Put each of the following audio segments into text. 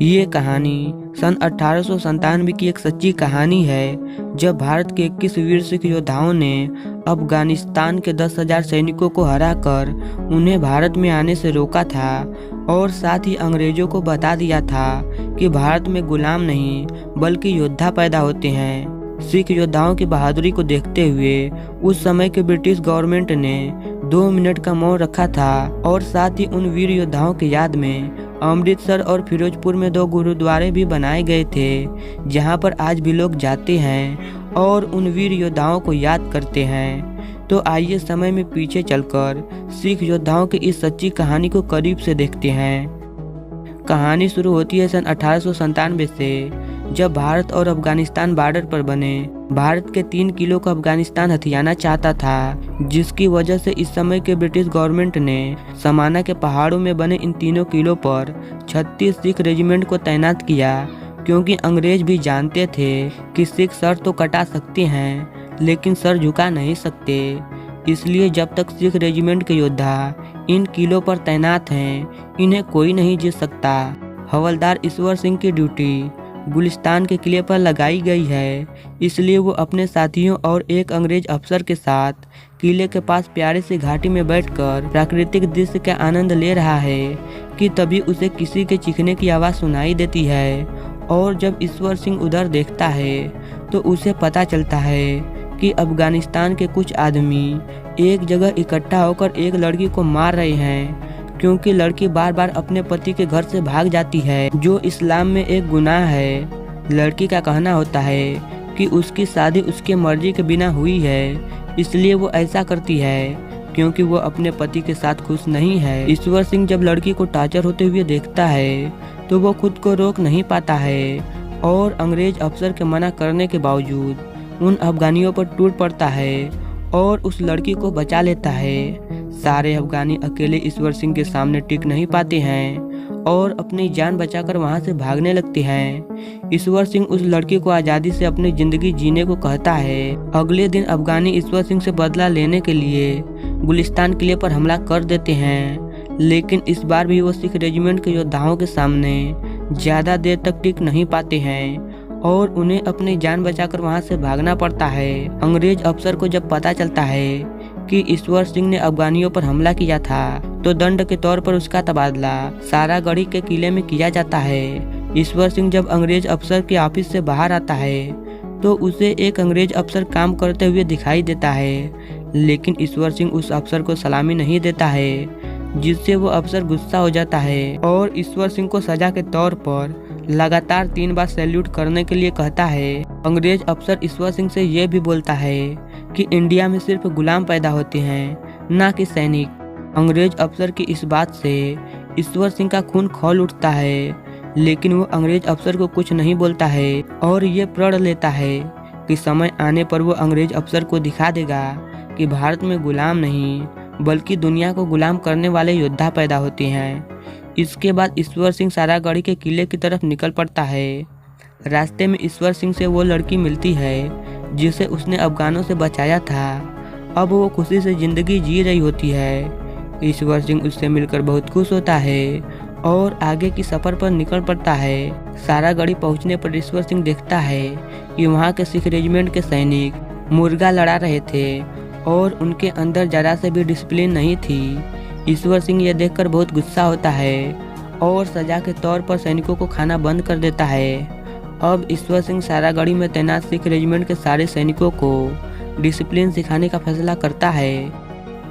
ये कहानी सन 1897 की एक सच्ची कहानी है, जब भारत के 21 वीर सिख योद्धाओं ने अफगानिस्तान के 10,000 सैनिकों को हराकर उन्हें भारत में आने से रोका था और साथ ही अंग्रेजों को बता दिया था कि भारत में गुलाम नहीं बल्कि योद्धा पैदा होते हैं। सिख योद्धाओं की बहादुरी को देखते हुए उस समय के ब्रिटिश गवर्नमेंट ने 2 मिनट का मौन रखा था और साथ ही उन वीर योद्धाओं की याद में अमृतसर और फिरोजपुर में 2 गुरुद्वारे भी बनाए गए थे, जहां पर आज भी लोग जाते हैं और उन वीर योद्धाओं को याद करते हैं। तो आइए समय में पीछे चलकर सिख योद्धाओं की इस सच्ची कहानी को करीब से देखते हैं। कहानी शुरू होती है सन 1897 से, जब भारत और अफगानिस्तान बॉर्डर पर बने भारत के 3 किलो को अफगानिस्तान हथियाना चाहता था, जिसकी वजह से इस समय के ब्रिटिश गवर्नमेंट ने समाना के पहाड़ों में बने इन तीनों किलों पर 36 सिख रेजिमेंट को तैनात किया, क्योंकि अंग्रेज भी जानते थे कि सिख सर तो कटा सकते हैं लेकिन सर झुका नहीं सकते। इसलिए जब तक सिख रेजिमेंट के योद्धा इन किलों पर तैनात हैं, इन्हें कोई नहीं जीत सकता। हवलदार ईश्वर सिंह की ड्यूटी गुलिस्तान के किले पर लगाई गई है, इसलिए वो अपने साथियों और एक अंग्रेज अफसर के साथ किले के पास प्यारे सी घाटी में बैठकर प्राकृतिक दृश्य का आनंद ले रहा है कि तभी उसे किसी के चीखने की आवाज़ सुनाई देती है। और जब ईश्वर सिंह उधर देखता है तो उसे पता चलता है कि अफगानिस्तान के कुछ आदमी एक जगह इकट्ठा होकर एक लड़की को मार रहे हैं, क्योंकि लड़की बार बार अपने पति के घर से भाग जाती है, जो इस्लाम में एक गुनाह है। लड़की का कहना होता है कि उसकी शादी उसके मर्जी के बिना हुई है, इसलिए वो ऐसा करती है क्योंकि वो अपने पति के साथ खुश नहीं है। ईश्वर सिंह जब लड़की को टॉर्चर होते हुए देखता है तो वो खुद को रोक नहीं पाता है और अंग्रेज अफसर के मना करने के बावजूद उन अफगानियों पर टूट पड़ता है और उस लड़की को बचा लेता है। सारे अफगानी अकेले ईश्वर सिंह के सामने टिक नहीं पाते हैं और अपनी जान बचाकर वहां से भागने लगते हैं। ईश्वर सिंह उस लड़की को आज़ादी से अपनी जिंदगी जीने को कहता है। अगले दिन अफगानी ईश्वर सिंह से बदला लेने के लिए गुलिस्तान किले पर हमला कर देते हैं, लेकिन इस बार भी वो सिख रेजिमेंट के योद्धाओं के सामने ज़्यादा देर तक टिक नहीं पाते हैं और उन्हें अपनी जान बचाकर वहां से भागना पड़ता है। अंग्रेज अफसर को जब पता चलता है कि ईश्वर सिंह ने अफगानियों पर हमला किया था, तो दंड के तौर पर उसका तबादला सारागढ़ी के किले में किया जाता है। ईश्वर सिंह जब अंग्रेज अफसर के ऑफिस से बाहर आता है तो उसे एक अंग्रेज अफसर काम करते हुए दिखाई देता है, लेकिन ईश्वर सिंह उस अफसर को सलामी नहीं देता है, जिससे वो अफसर गुस्सा हो जाता है और ईश्वर सिंह को सजा के तौर पर लगातार 3 बार सैल्यूट करने के लिए कहता है। अंग्रेज अफसर ईश्वर सिंह से ये भी बोलता है कि इंडिया में सिर्फ गुलाम पैदा होते हैं, ना कि सैनिक। अंग्रेज अफसर की इस बात से ईश्वर सिंह का खून खौल उठता है, लेकिन वो अंग्रेज अफसर को कुछ नहीं बोलता है और ये प्रण लेता है कि समय आने पर वो अंग्रेज अफसर को दिखा देगा कि भारत में गुलाम नहीं बल्कि दुनिया को गुलाम करने वाले योद्धा पैदा होते हैं। इसके बाद ईश्वर सिंह सारागढ़ी के किले की तरफ निकल पड़ता है। रास्ते में ईश्वर सिंह से वो लड़की मिलती है जिसे उसने अफगानों से बचाया था। अब वो खुशी से जिंदगी जी रही होती है। ईश्वर सिंह उससे मिलकर बहुत खुश होता है और आगे की सफर पर निकल पड़ता है। सारागढ़ी पहुंचने पर ईश्वर सिंह देखता है कि वहां के सिख रेजिमेंट के सैनिक मुर्गा लड़ा रहे थे और उनके अंदर जरा से भी डिसिप्लिन नहीं थी। ईश्वर सिंह यह देखकर बहुत गुस्सा होता है और सजा के तौर पर सैनिकों को खाना बंद कर देता है। अब ईश्वर सिंह सारागढ़ी में तैनात सिख रेजिमेंट के सारे सैनिकों को डिसिप्लिन सिखाने का फैसला करता है।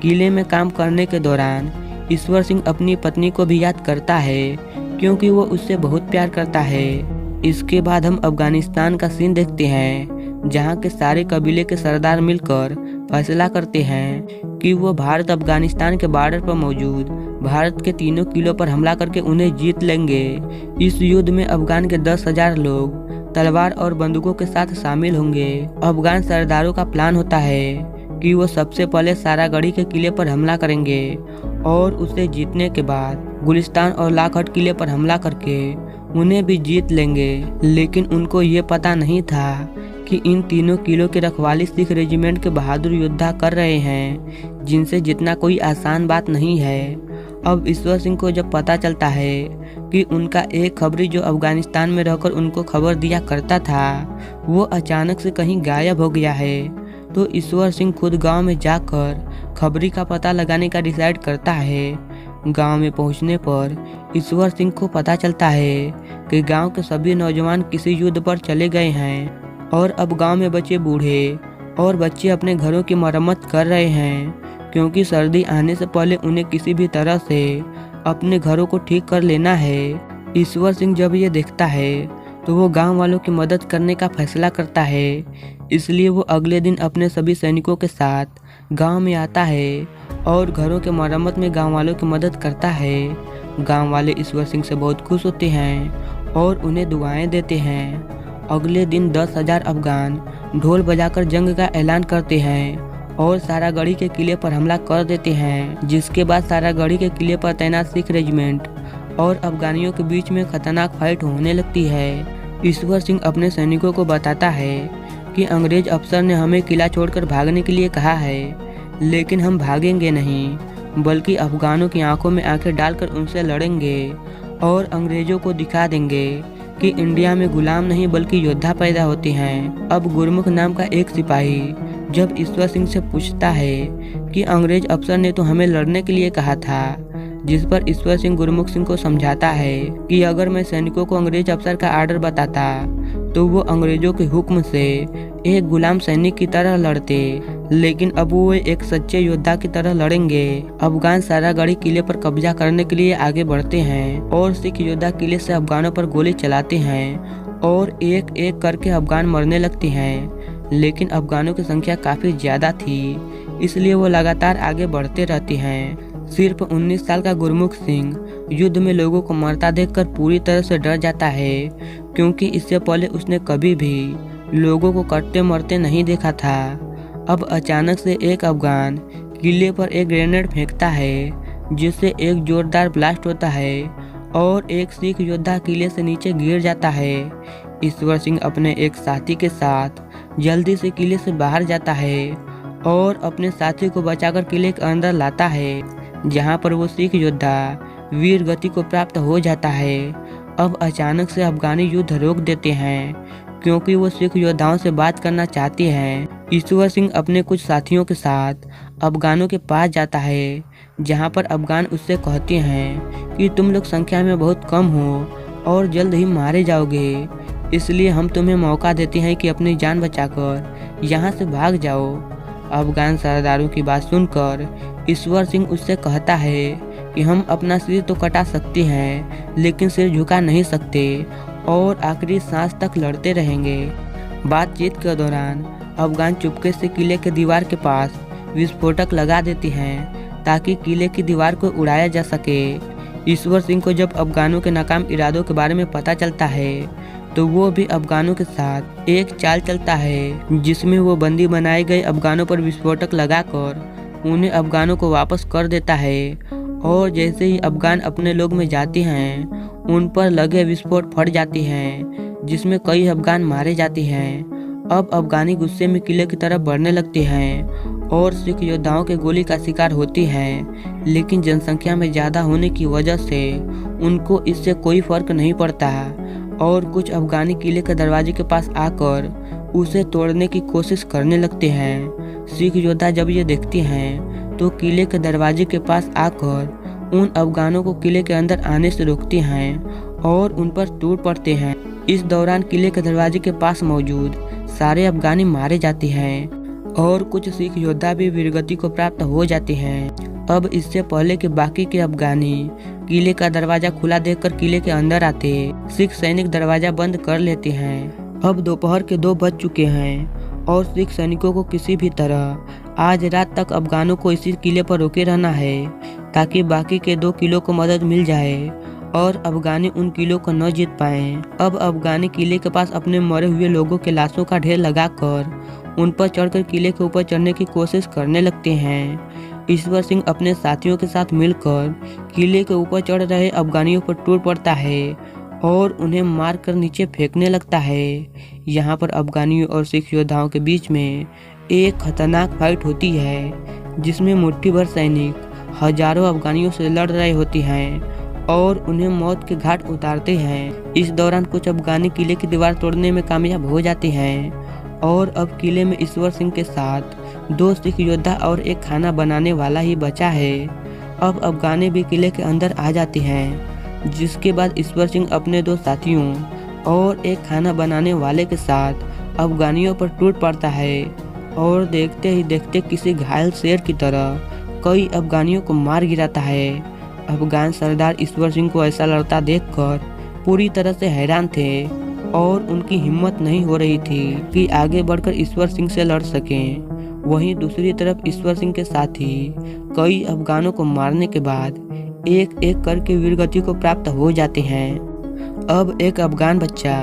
किले में काम करने के दौरान ईश्वर सिंह अपनी पत्नी को भी याद करता है, क्योंकि वो उससे बहुत प्यार करता है। इसके बाद हम अफगानिस्तान का सीन देखते हैं, जहाँ के सारे कबीले के सरदार मिलकर फैसला करते हैं कि वो भारत अफगानिस्तान के बॉर्डर पर मौजूद भारत के तीनों किलों पर हमला करके उन्हें जीत लेंगे। इस युद्ध में अफगान के 10,000 लोग तलवार और बंदूकों के साथ शामिल होंगे। अफगान सरदारों का प्लान होता है कि वो सबसे पहले सारागढ़ी के किले पर हमला करेंगे और उसे जीतने के बाद गुलिस्तान और लाखहट किले पर हमला करके उन्हें भी जीत लेंगे। लेकिन उनको ये पता नहीं था कि इन तीनों किलों की रखवाली सिख रेजिमेंट के बहादुर योद्धा कर रहे हैं, जिनसे जितना कोई आसान बात नहीं है। अब ईश्वर सिंह को जब पता चलता है कि उनका एक खबरी जो अफगानिस्तान में रहकर उनको खबर दिया करता था वो अचानक से कहीं गायब हो गया है, तो ईश्वर सिंह खुद गांव में जाकर खबरी का पता लगाने का डिसाइड करता है। गांव में पहुंचने पर ईश्वर सिंह को पता चलता है कि गांव के सभी नौजवान किसी युद्ध पर चले गए हैं और अब गांव में बचे बूढ़े और बच्चे अपने घरों की मरम्मत कर रहे हैं, क्योंकि सर्दी आने से पहले उन्हें किसी भी तरह से अपने घरों को ठीक कर लेना है। ईश्वर सिंह जब ये देखता है तो वो गांव वालों की मदद करने का फैसला करता है, इसलिए वो अगले दिन अपने सभी सैनिकों के साथ गांव में आता है और घरों के मरम्मत में गांव वालों की मदद करता है। गांव वाले ईश्वर सिंह से बहुत खुश होते हैं और उन्हें दुआएं देते हैं। अगले दिन 10,000 अफगान ढोल बजाकर जंग का ऐलान करते हैं और सारागढ़ी के किले पर हमला कर देते हैं, जिसके बाद सारागढ़ी के किले पर तैनात सिख रेजिमेंट और अफगानियों के बीच में खतरनाक फाइट होने लगती है। ईश्वर सिंह अपने सैनिकों को बताता है कि अंग्रेज अफसर ने हमें किला छोड़कर भागने के लिए कहा है, लेकिन हम भागेंगे नहीं बल्कि अफगानों की आंखों में आंखें डालकर उनसे लड़ेंगे और अंग्रेजों को दिखा देंगे कि इंडिया में गुलाम नहीं बल्कि योद्धा पैदा होते हैं। अब गुरमुख नाम का एक सिपाही जब ईश्वर सिंह से पूछता है कि अंग्रेज अफसर ने तो हमें लड़ने के लिए कहा था, जिस पर ईश्वर सिंह गुरमुख सिंह को समझाता है कि अगर मैं सैनिकों को अंग्रेज अफसर का आर्डर बताता तो वो अंग्रेजों के हुक्म से एक गुलाम सैनिक की तरह लड़ते, लेकिन अब वो एक सच्चे योद्धा की तरह लड़ेंगे। अफगान सारागढ़ी किले पर कब्जा करने के लिए आगे बढ़ते हैं और सिख योद्धा किले से अफगानों पर गोली चलाते हैं और एक एक करके अफगान मरने लगते हैं, लेकिन अफगानों की संख्या काफी ज्यादा थी, इसलिए वो लगातार आगे बढ़ते रहते हैं। सिर्फ 19 साल का गुरमुख सिंह युद्ध में लोगों को मरता देखकर पूरी तरह से डर जाता है, क्योंकि इससे पहले उसने कभी भी लोगों को कटते मरते नहीं देखा था। अब अचानक से एक अफगान किले पर एक ग्रेनेड फेंकता है, जिससे एक जोरदार ब्लास्ट होता है और एक सिख योद्धा किले से नीचे गिर जाता है। ईश्वर सिंह अपने एक साथी के साथ जल्दी से किले से बाहर जाता है और अपने साथी को बचाकर किले के अंदर लाता है, जहां पर वो सिख योद्धा वीर गति को प्राप्त हो जाता है। अब अचानक से अफगानी युद्ध रोक देते हैं, क्योंकि वो सिख योद्धाओं से बात करना चाहते हैं। ईश्वर सिंह अपने कुछ साथियों के साथ अफगानों के पास जाता है, जहां पर अफगान उससे कहते हैं कि तुम लोग संख्या में बहुत कम हो और जल्द ही मारे जाओगे, इसलिए हम तुम्हें मौका देते हैं कि अपनी जान बचाकर यहाँ से भाग जाओ। अफगान सरदारों की बात सुनकर ईश्वर सिंह उससे कहता है कि हम अपना सिर तो कटा सकते हैं, लेकिन सिर झुका नहीं सकते और आखिरी सांस तक लड़ते रहेंगे। बातचीत के दौरान अफगान चुपके से किले के दीवार के पास विस्फोटक लगा देते हैं ताकि किले की दीवार को उड़ाया जा सके। ईश्वर सिंह को जब अफगानों के नाकाम इरादों के बारे में पता चलता है तो वो भी अफगानों के साथ एक चाल चलता है, जिसमें वो बंदी बनाए गए अफगानों पर विस्फोटक लगाकर उन्हें अफगानों को वापस कर देता है। और जैसे ही अफगान अपने लोग में जाते हैं, उन पर लगे विस्फोट फट जाते हैं, जिसमें कई अफगान मारे जाते हैं। अब अफगानी गुस्से में किले की तरफ बढ़ने लगते हैं और सिख योद्धाओं के गोली का शिकार होती हैं, लेकिन जनसंख्या में ज़्यादा होने की वजह से उनको इससे कोई फर्क नहीं पड़ता और कुछ अफगानी किले के दरवाजे के पास आकर उसे तोड़ने की कोशिश करने लगते हैं। सिख योद्धा जब ये देखते हैं तो किले के दरवाजे के पास आकर उन अफगानों को किले के अंदर आने से रोकते हैं और उन पर टूट पड़ते हैं। इस दौरान किले के दरवाजे के पास मौजूद सारे अफगानी मारे जाते हैं और कुछ सिख योद्धा भी वीरगति को प्राप्त हो जाते हैं। अब इससे पहले कि बाकी के अफगानी किले का दरवाजा खुला देखकर किले के अंदर आते, सिख सैनिक दरवाजा बंद कर लेते हैं। अब दोपहर के 2 बज चुके हैं और सिख सैनिकों को किसी भी तरह आज रात तक अफगानों को इसी किले पर रोके रहना है, ताकि बाकी के 2 किलों को मदद मिल जाए और अफगानी उन किलों को न जीत पाएं। अब अफगानी किले के पास अपने मरे हुए लोगों के लाशों का ढेर लगाकर उन पर चढ़कर किले के ऊपर चढ़ने की कोशिश करने लगते हैं। ईश्वर सिंह अपने साथियों के साथ मिलकर किले के ऊपर चढ़ रहे अफगानियों पर टूट पड़ता है और उन्हें मारकर नीचे फेंकने लगता है। यहाँ पर अफगानियों और सिख योद्धाओं के बीच में एक खतरनाक फाइट होती है, जिसमें मुट्ठी भर सैनिक हजारों अफगानियों से लड़ रहे होती हैं और उन्हें मौत के घाट उतारते हैं। इस दौरान कुछ अफगानी किले की दीवार तोड़ने में कामयाब हो जाते हैं और अब किले में ईश्वर सिंह के साथ 2 सिख योद्धा और एक खाना बनाने वाला ही बचा है। अब अफगानी भी किले के अंदर आ जाते हैं, जिसके बाद ईश्वर सिंह अपने 2 साथियों और एक खाना बनाने वाले के साथ अफगानियों पर टूट पड़ता है और देखते ही देखते किसी घायल शेर की तरह कई अफगानियों को मार गिराता है। अफगान सरदार ईश्वर सिंह को ऐसा लड़ता देखकर पूरी तरह से हैरान थे और उनकी हिम्मत नहीं हो रही थी कि आगे बढ़कर ईश्वर सिंह से लड़ सकें। वहीं दूसरी तरफ ईश्वर सिंह के साथी कई अफगानों को मारने के बाद एक एक करके वीरगति को प्राप्त हो जाते हैं। अब एक अफगान बच्चा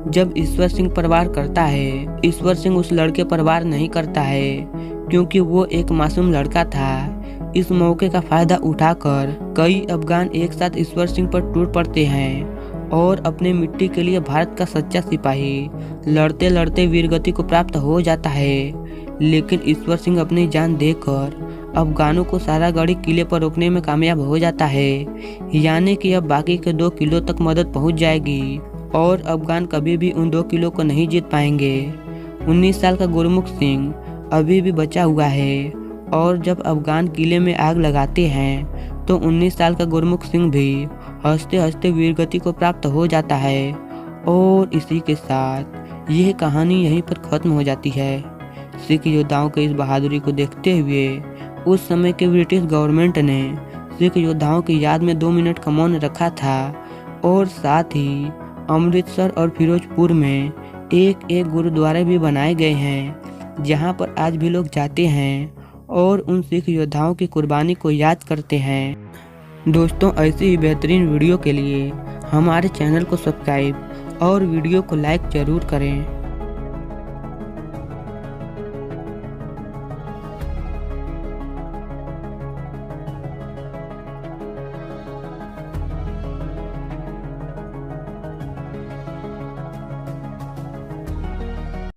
जब ईश्वर सिंह पर वार करता है, ईश्वर सिंह उस लड़के पर वार नहीं करता है क्योंकि वो एक मासूम लड़का था। इस मौके का फायदा उठाकर कई अफगान एक साथ ईश्वर सिंह पर टूट पड़ते हैं और अपने मिट्टी के लिए भारत का सच्चा सिपाही लड़ते लड़ते वीरगति को प्राप्त हो जाता है। लेकिन ईश्वर सिंह अपनी जान देकर अफगानों को सारागढ़ी किले पर रोकने में कामयाब हो जाता है, यानी कि अब बाकी के 2 किलों तक मदद पहुंच जाएगी और अफगान कभी भी उन 2 किलों को नहीं जीत पाएंगे। 19 साल का गुरमुख सिंह अभी भी बचा हुआ है और जब अफगान किले में आग लगाते हैं तो 19 साल का गुरमुख सिंह भी हंसते हंसते वीरगति को प्राप्त हो जाता है। और इसी के साथ यह कहानी यहीं पर खत्म हो जाती है। सिख योद्धाओं की इस बहादुरी को देखते हुए उस समय के ब्रिटिश गवर्नमेंट ने सिख योद्धाओं की याद में 2 मिनट का मौन रखा था और साथ ही अमृतसर और फिरोजपुर में एक गुरुद्वारे भी बनाए गए हैं, जहां पर आज भी लोग जाते हैं और उन सिख योद्धाओं की कुर्बानी को याद करते हैं। दोस्तों, ऐसी ही बेहतरीन वीडियो के लिए हमारे चैनल को सब्सक्राइब और वीडियो को लाइक जरूर करें।